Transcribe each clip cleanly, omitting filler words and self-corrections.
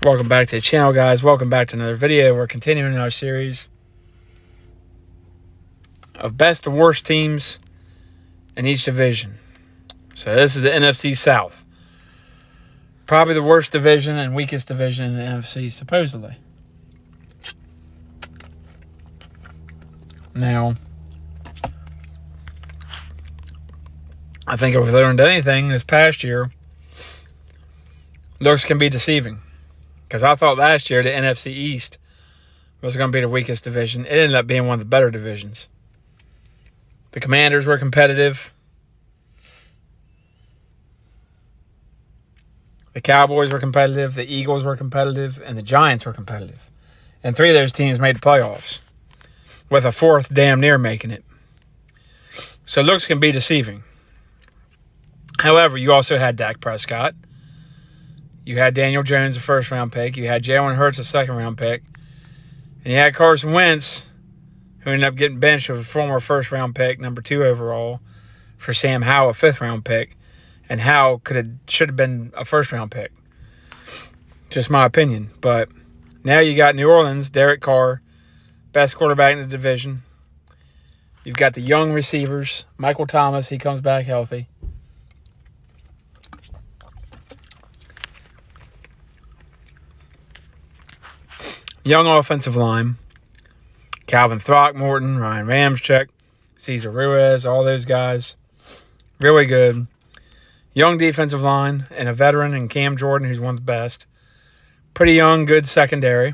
Welcome back to the channel, guys. Welcome back to another video. We're continuing our series of best and worst teams in each division. So this is the NFC South. Probably the worst division and weakest division in the NFC, supposedly. Now, I think if we learned anything this past year, looks can be deceiving. Because I thought last year the NFC East was going to be the weakest division. It ended up being one of the better divisions. The Commanders were competitive. The Cowboys were competitive. The Eagles were competitive. And the Giants were competitive. And three of those teams made the playoffs, with a fourth damn near making it. So looks can be deceiving. However, you also had Dak Prescott. You had Daniel Jones, a first-round pick. You had Jalen Hurts, a second-round pick. And you had Carson Wentz, who ended up getting benched of a former first-round pick, number 2 overall, for Sam Howell, a fifth-round pick. And Howell should have been a first-round pick. Just my opinion. But now you got New Orleans, Derek Carr, best quarterback in the division. You've got the young receivers. Michael Thomas, he comes back healthy. Young offensive line. Calvin Throckmorton, Ryan Ramczyk, Cesar Ruiz, all those guys. Really good. Young defensive line and a veteran in Cam Jordan, who's one of the best. Pretty young, good secondary.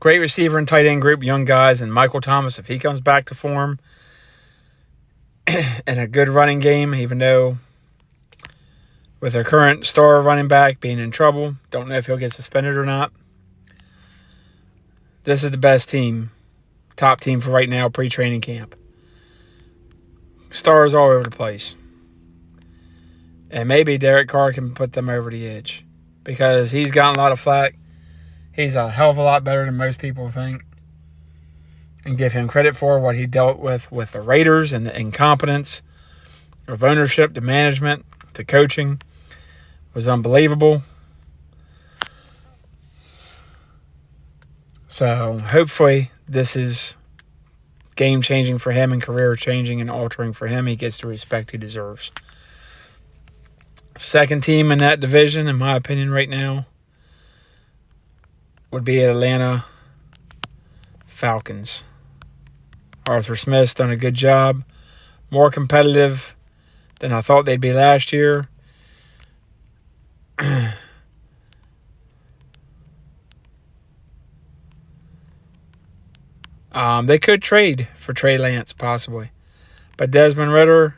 Great receiver and tight end group, young guys. And Michael Thomas, if he comes back to form, and a good running game, even though with their current star running back being in trouble, don't know if he'll get suspended or not. This is the best team, top team for right now, pre-training camp. Stars all over the place. And maybe Derek Carr can put them over the edge, because he's gotten a lot of flack. He's a hell of a lot better than most people think, and give him credit for what he dealt with the Raiders and the incompetence of ownership to management to coaching was unbelievable. So hopefully this is game-changing for him and career-changing and altering for him. He gets the respect he deserves. Second team in that division, in my opinion right now, would be Atlanta Falcons. Arthur Smith's done a good job. More competitive than I thought they'd be last year. They could trade for Trey Lance, possibly. But Desmond Ridder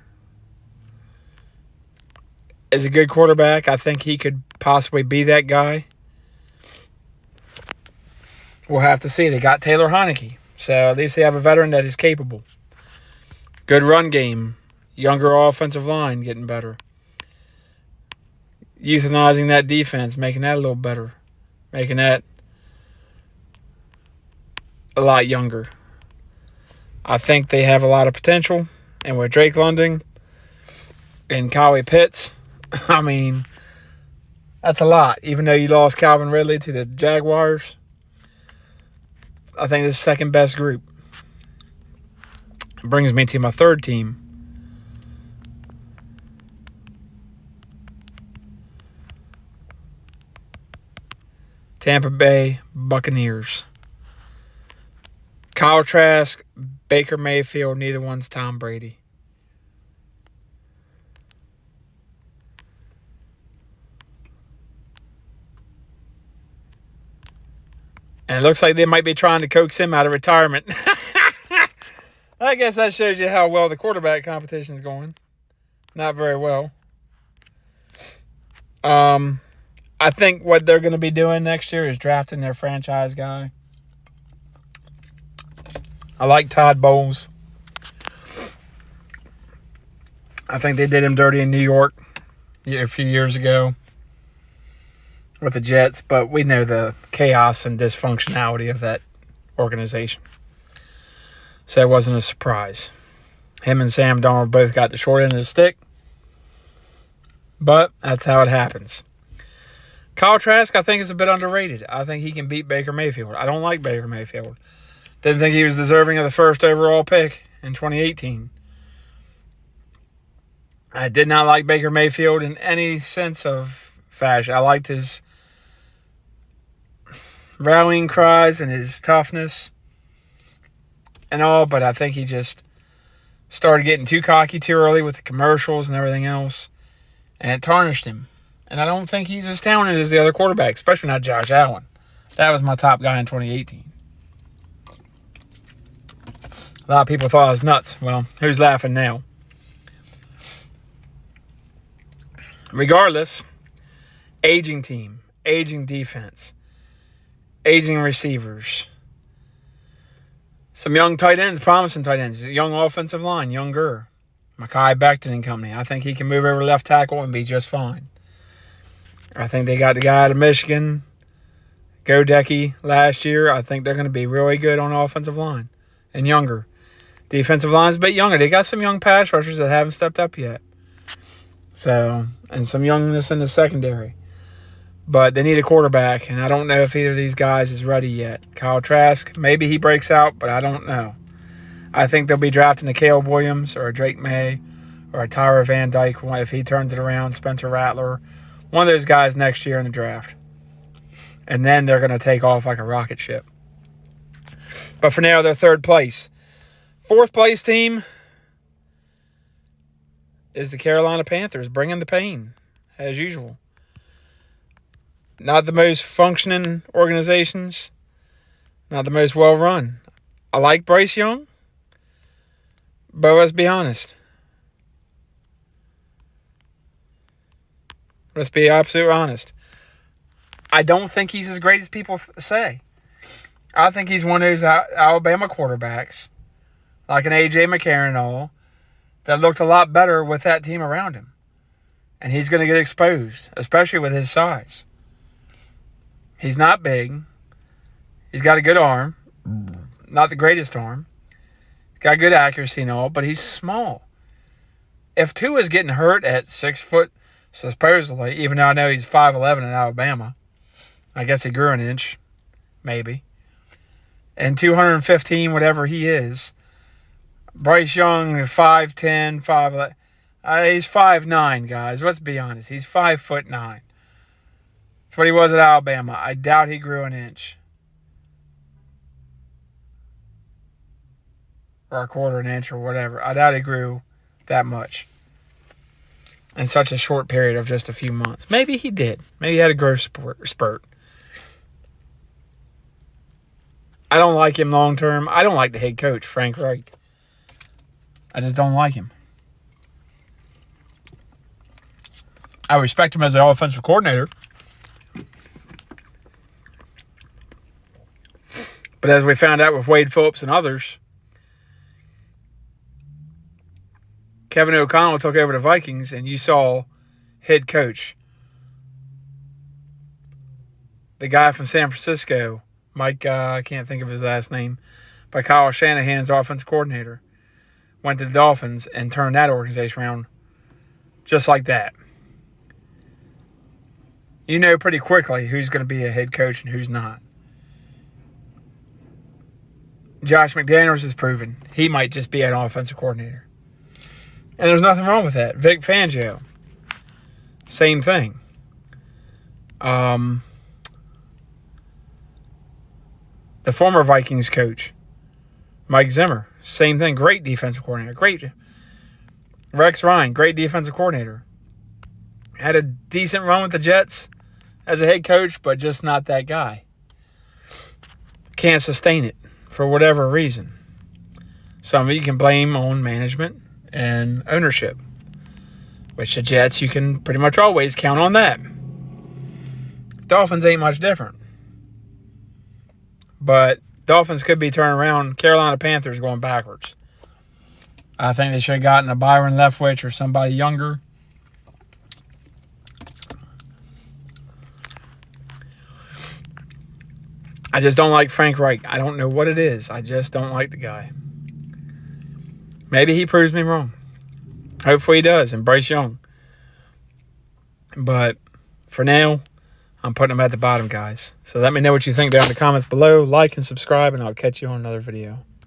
is a good quarterback. I think he could possibly be that guy. We'll have to see. They got Taylor Heinicke. So at least they have a veteran that is capable. Good run game. Younger offensive line getting better. Euthanizing that defense, making that a little better. Making that a lot younger. I think they have a lot of potential. And with Drake London and Kyle Pitts, I mean, that's a lot. Even though you lost Calvin Ridley to the Jaguars, I think this is the second best group. It brings me to my third team. Tampa Bay Buccaneers. Kyle Trask, Baker Mayfield, neither one's Tom Brady. And it looks like they might be trying to coax him out of retirement. I guess that shows you how well the quarterback competition is going. Not very well. I think what they're going to be doing next year is drafting their franchise guy. I like Todd Bowles. I think they did him dirty in New York a few years ago with the Jets, but we know the chaos and dysfunctionality of that organization. So it wasn't a surprise. Him and Sam Darnold both got the short end of the stick, but that's how it happens. Kyle Trask, I think, is a bit underrated. I think he can beat Baker Mayfield. I don't like Baker Mayfield. Didn't think he was deserving of the first overall pick in 2018. I did not like Baker Mayfield in any sense of fashion. I liked his rallying cries and his toughness and all, but I think he just started getting too cocky too early with the commercials and everything else, and it tarnished him. And I don't think he's as talented as the other quarterback, especially not Josh Allen. That was my top guy in 2018. A lot of people thought I was nuts. Well, who's laughing now? Regardless, aging team, aging defense, aging receivers, some young tight ends, promising tight ends, young offensive line, younger. Mekhi Becton and company. I think he can move over left tackle and be just fine. I think they got the guy out of Michigan, Godecki, last year. I think they're going to be really good on offensive line and younger. Defensive line's a bit younger. They got some young pass rushers that haven't stepped up yet. So, and some youngness in the secondary. But they need a quarterback, and I don't know if either of these guys is ready yet. Kyle Trask, maybe he breaks out, but I don't know. I think they'll be drafting a Caleb Williams or a Drake May or a Tyler Van Dyke if he turns it around, Spencer Rattler, one of those guys next year in the draft. And then they're going to take off like a rocket ship. But for now, they're third place. Fourth place team is the Carolina Panthers, bringing the pain, as usual. Not the most functioning organizations, not the most well-run. I like Bryce Young, but let's be honest. Let's be absolutely honest. I don't think he's as great as people say. I think he's one of those Alabama quarterbacks, like an A.J. McCarron and all, that looked a lot better with that team around him. And he's going to get exposed, especially with his size. He's not big. He's got a good arm. Not the greatest arm. He's got good accuracy and all, but he's small. If Tua's getting hurt at 6 foot, supposedly, even though I know he's 5'11" in Alabama, I guess he grew an inch, maybe, and 215, whatever he is, Bryce Young, 5'10", 5'11", he's 5'9", guys. Let's be honest. He's 5'9". That's what he was at Alabama. I doubt he grew an inch. Or a quarter an inch or whatever. I doubt he grew that much in such a short period of just a few months. Maybe he did. Maybe he had a growth spurt. I don't like him long term. I don't like the head coach, Frank Reich. I just don't like him. I respect him as an offensive coordinator. But as we found out with Wade Phillips and others, Kevin O'Connell took over the Vikings, and you saw head coach, the guy from San Francisco, Mike, I can't think of his last name, but Kyle Shanahan's offensive coordinator, went to the Dolphins and turned that organization around just like that. You know pretty quickly who's going to be a head coach and who's not. Josh McDaniels has proven he might just be an offensive coordinator. And there's nothing wrong with that. Vic Fangio, same thing. The former Vikings coach, Mike Zimmer, same thing. Great defensive coordinator. Great. Rex Ryan, great defensive coordinator. Had a decent run with the Jets as a head coach, but just not that guy. Can't sustain it for whatever reason. Some of you can blame on management and ownership, which the Jets, you can pretty much always count on that. Dolphins ain't much different. But Dolphins could be turning around. Carolina Panthers going backwards. I think they should have gotten a Byron Leftwich or somebody younger. I just don't like Frank Reich. I don't know what it is. I just don't like the guy. Maybe he proves me wrong. Hopefully he does. And Bryce Young. But for now, I'm putting them at the bottom, guys. So let me know what you think down in the comments below. Like and subscribe, and I'll catch you on another video.